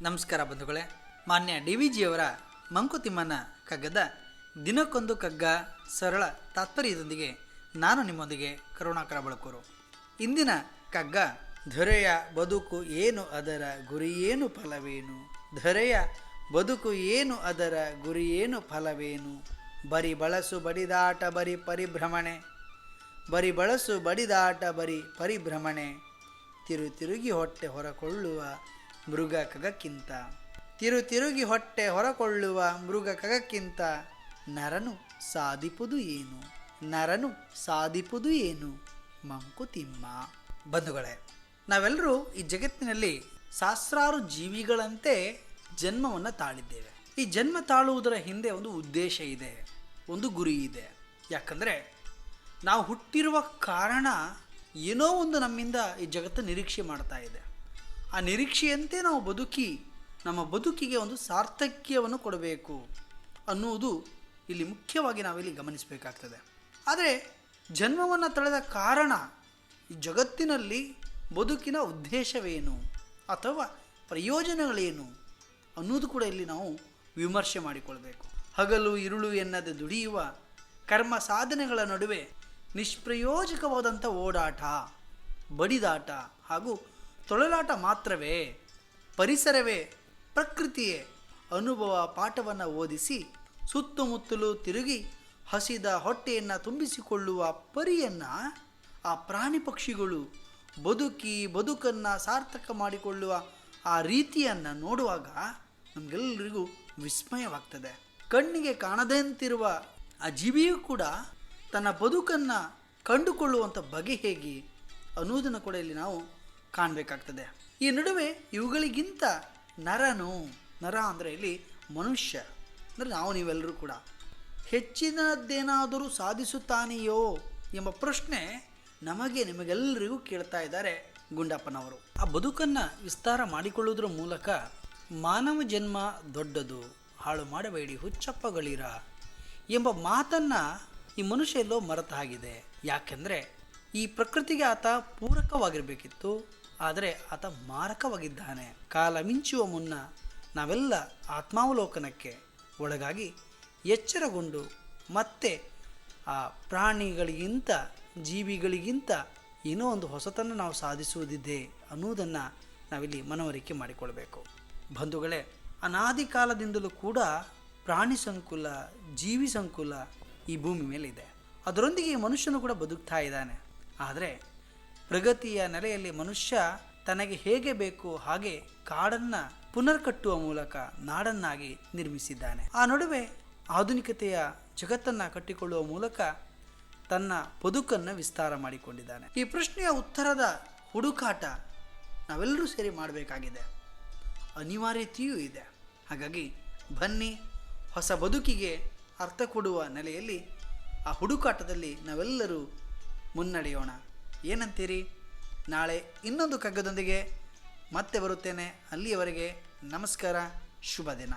ನಮಸ್ಕಾರ ಬಂಧುಗಳೇ. ಮಾನ್ಯ ಡಿ.ವಿ.ಜಿಯವರ ಮಂಕುತಿಮ್ಮನ ಕಗ್ಗದ ದಿನಕ್ಕೊಂದು ಕಗ್ಗ ಸರಳ ತಾತ್ಪರ್ಯದೊಂದಿಗೆ ನಾನು ನಿಮ್ಮೊಂದಿಗೆ ಕರುಣಾಕರ ಬಳಕೂರು. ಇಂದಿನ ಕಗ್ಗ ಧರೆಯ ಬದುಕು ಏನು ಅದರ ಗುರಿಯೇನು ಫಲವೇನು, ಧರೆಯ ಬದುಕು ಏನು ಅದರ ಗುರಿಯೇನು ಫಲವೇನು, ಬರಿ ಬಳಸು ಬಡಿದಾಟ ಬರಿ ಪರಿಭ್ರಮಣೆ, ಬರಿ ಬಳಸು ಬಡಿದಾಟ ಬರಿ ಪರಿಭ್ರಮಣೆ, ತಿರುಗಿ ಹೊಟ್ಟೆ ಹೊರಕೊಳ್ಳುವ ಮೃಗ ಕಗಕ್ಕಿಂತ, ತಿರುಗಿ ಹೊಟ್ಟೆ ಹೊರಕೊಳ್ಳುವ ಮೃಗ ಕಗಕ್ಕಿಂತ ನರನು ಸಾಧಿಪುದು ಏನು, ನರನು ಸಾಧಿಪುದು ಏನು ಮಂಕುತಿಮ್ಮ. ಬಂಧುಗಳೇ, ನಾವೆಲ್ಲರೂ ಈ ಜಗತ್ತಿನಲ್ಲಿ ಸಹಸ್ರಾರು ಜೀವಿಗಳಂತೆ ಜನ್ಮವನ್ನು ತಾಳಿದ್ದೇವೆ. ಈ ಜನ್ಮ ತಾಳುವುದರ ಹಿಂದೆ ಒಂದು ಉದ್ದೇಶ ಇದೆ, ಒಂದು ಗುರಿ ಇದೆ. ಯಾಕಂದರೆ ನಾವು ಹುಟ್ಟಿರುವ ಕಾರಣ ಏನೋ ಒಂದು ನಮ್ಮಿಂದ ಈ ಜಗತ್ತು ನಿರೀಕ್ಷೆ ಮಾಡ್ತಾ ಇದೆ. ಆ ನಿರೀಕ್ಷೆಯಂತೆ ನಾವು ಬದುಕಿ ನಮ್ಮ ಬದುಕಿಗೆ ಒಂದು ಸಾರ್ಥಕ್ಯವನ್ನು ಕೊಡಬೇಕು ಅನ್ನುವುದು ಇಲ್ಲಿ ಮುಖ್ಯವಾಗಿ ನಾವಿಲ್ಲಿ ಗಮನಿಸಬೇಕಾಗ್ತದೆ. ಆದರೆ ಜನ್ಮವನ್ನು ತಳೆದ ಕಾರಣ ಈ ಜಗತ್ತಿನಲ್ಲಿ ಬದುಕಿನ ಉದ್ದೇಶವೇನು ಅಥವಾ ಪ್ರಯೋಜನಗಳೇನು ಅನ್ನೋದು ಕೂಡ ಇಲ್ಲಿ ನಾವು ವಿಮರ್ಶೆ ಮಾಡಿಕೊಳ್ಬೇಕು. ಹಗಲು ಇರುಳು ಎನ್ನದೆ ದುಡಿಯುವ ಕರ್ಮ ಸಾಧನೆಗಳ ನಡುವೆ ನಿಷ್ಪ್ರಯೋಜಕವಾದಂಥ ಓಡಾಟ, ಬಡಿದಾಟ ಹಾಗೂ ತೊಳಲಾಟ ಮಾತ್ರವೇ, ಪರಿಸರವೇ, ಪ್ರಕೃತಿಯೇ ಅನುಭವ ಪಾಠವನ್ನು ಓದಿಸಿ ಸುತ್ತಮುತ್ತಲೂ ತಿರುಗಿ ಹಸಿದ ಹೊಟ್ಟೆಯನ್ನು ತುಂಬಿಸಿಕೊಳ್ಳುವ ಪರಿಯನ್ನು ಆ ಪ್ರಾಣಿ ಪಕ್ಷಿಗಳು ಬದುಕನ್ನು ಸಾರ್ಥಕ ಮಾಡಿಕೊಳ್ಳುವ ಆ ರೀತಿಯನ್ನು ನೋಡುವಾಗ ನಮಗೆಲ್ಲರಿಗೂ ವಿಸ್ಮಯವಾಗ್ತದೆ. ಕಣ್ಣಿಗೆ ಕಾಣದಂತಿರುವ ಆ ಜೀವಿಯೂ ಕೂಡ ತನ್ನ ಬದುಕನ್ನು ಕಂಡುಕೊಳ್ಳುವಂಥ ಬಗೆ ಹೇಗೆ ಅನ್ನೋದನ್ನು ಕೂಡ ಇಲ್ಲಿ ನಾವು ಕಾಣಬೇಕಾಗ್ತದೆ. ಈ ನಡುವೆ ಇವುಗಳಿಗಿಂತ ನರ ಅಂದರೆ ಇಲ್ಲಿ ಮನುಷ್ಯ ಅಂದರೆ ನಾವು ನೀವೆಲ್ಲರೂ ಕೂಡ ಹೆಚ್ಚಿನದ್ದೇನಾದರೂ ಸಾಧಿಸುತ್ತಾನೆಯೋ ಎಂಬ ಪ್ರಶ್ನೆ ನಿಮಗೆಲ್ಲರಿಗೂ ಕೇಳ್ತಾ ಇದ್ದಾರೆ ಗುಂಡಪ್ಪನವರು. ಆ ಬದುಕನ್ನು ವಿಸ್ತಾರ ಮಾಡಿಕೊಳ್ಳುವುದರ ಮೂಲಕ ಮಾನವ ಜನ್ಮ ದೊಡ್ಡದು, ಹಾಳು ಮಾಡಬೇಡಿ ಹುಚ್ಚಪ್ಪಗಳಿರ ಎಂಬ ಮಾತನ್ನು ಈ ಮನುಷ್ಯ ಎಲ್ಲೋ ಮರೆತ ಆಗಿದೆ. ಯಾಕೆಂದರೆ ಈ ಪ್ರಕೃತಿಗೆ ಆತ ಪೂರಕವಾಗಿರಬೇಕಿತ್ತು, ಆದರೆ ಆತ ಮಾರಕವಾಗಿದ್ದಾನೆ. ಕಾಲ ಮಿಂಚುವ ಮುನ್ನ ನಾವೆಲ್ಲ ಆತ್ಮಾವಲೋಕನಕ್ಕೆ ಒಳಗಾಗಿ ಎಚ್ಚರಗೊಂಡು ಮತ್ತೆ ಆ ಪ್ರಾಣಿಗಳಿಗಿಂತ ಜೀವಿಗಳಿಗಿಂತ ಏನೋ ಒಂದು ಹೊಸತನ್ನು ನಾವು ಸಾಧಿಸುವುದಿದೆ ಅನ್ನುವುದನ್ನು ನಾವಿಲ್ಲಿ ಮನವರಿಕೆ ಮಾಡಿಕೊಳ್ಬೇಕು. ಬಂಧುಗಳೇ, ಅನಾದಿ ಕಾಲದಿಂದಲೂ ಕೂಡ ಪ್ರಾಣಿ ಸಂಕುಲ, ಜೀವಿ ಸಂಕುಲ ಈ ಭೂಮಿ ಮೇಲಿದೆ. ಅದರೊಂದಿಗೆ ಮನುಷ್ಯನು ಕೂಡ ಬದುಕ್ತಾ ಇದ್ದಾನೆ. ಆದರೆ ಪ್ರಗತಿಯ ನೆಲೆಯಲ್ಲಿ ಮನುಷ್ಯ ತನಗೆ ಹೇಗೆ ಬೇಕು ಹಾಗೆ ಕಾಡನ್ನು ಪುನರ್ಕಟ್ಟುವ ಮೂಲಕ ನಾಡನ್ನಾಗಿ ನಿರ್ಮಿಸಿದ್ದಾನೆ. ಆ ನಡುವೆ ಆಧುನಿಕತೆಯ ಜಗತ್ತನ್ನು ಕಟ್ಟಿಕೊಳ್ಳುವ ಮೂಲಕ ತನ್ನ ಬದುಕನ್ನು ವಿಸ್ತಾರ ಮಾಡಿಕೊಂಡಿದ್ದಾನೆ. ಈ ಪ್ರಶ್ನೆಯ ಉತ್ತರದ ಹುಡುಕಾಟ ನಾವೆಲ್ಲರೂ ಸೇರಿ ಮಾಡಬೇಕಾಗಿದೆ, ಅನಿವಾರ್ಯತೆಯೂ ಇದೆ. ಹಾಗಾಗಿ ಬನ್ನಿ, ಹೊಸ ಬದುಕಿಗೆ ಅರ್ಥ ಕೊಡುವ ನೆಲೆಯಲ್ಲಿ ಆ ಹುಡುಕಾಟದಲ್ಲಿ ನಾವೆಲ್ಲರೂ ಮುನ್ನಡೆಯೋಣ. ಏನಂತೀರಿ? ನಾಳೆ ಇನ್ನೊಂದು ಕಗ್ಗದೊಂದಿಗೆ ಮತ್ತೆ ಬರುತ್ತೇನೆ. ಅಲ್ಲಿಯವರೆಗೆ ನಮಸ್ಕಾರ, ಶುಭ ದಿನ.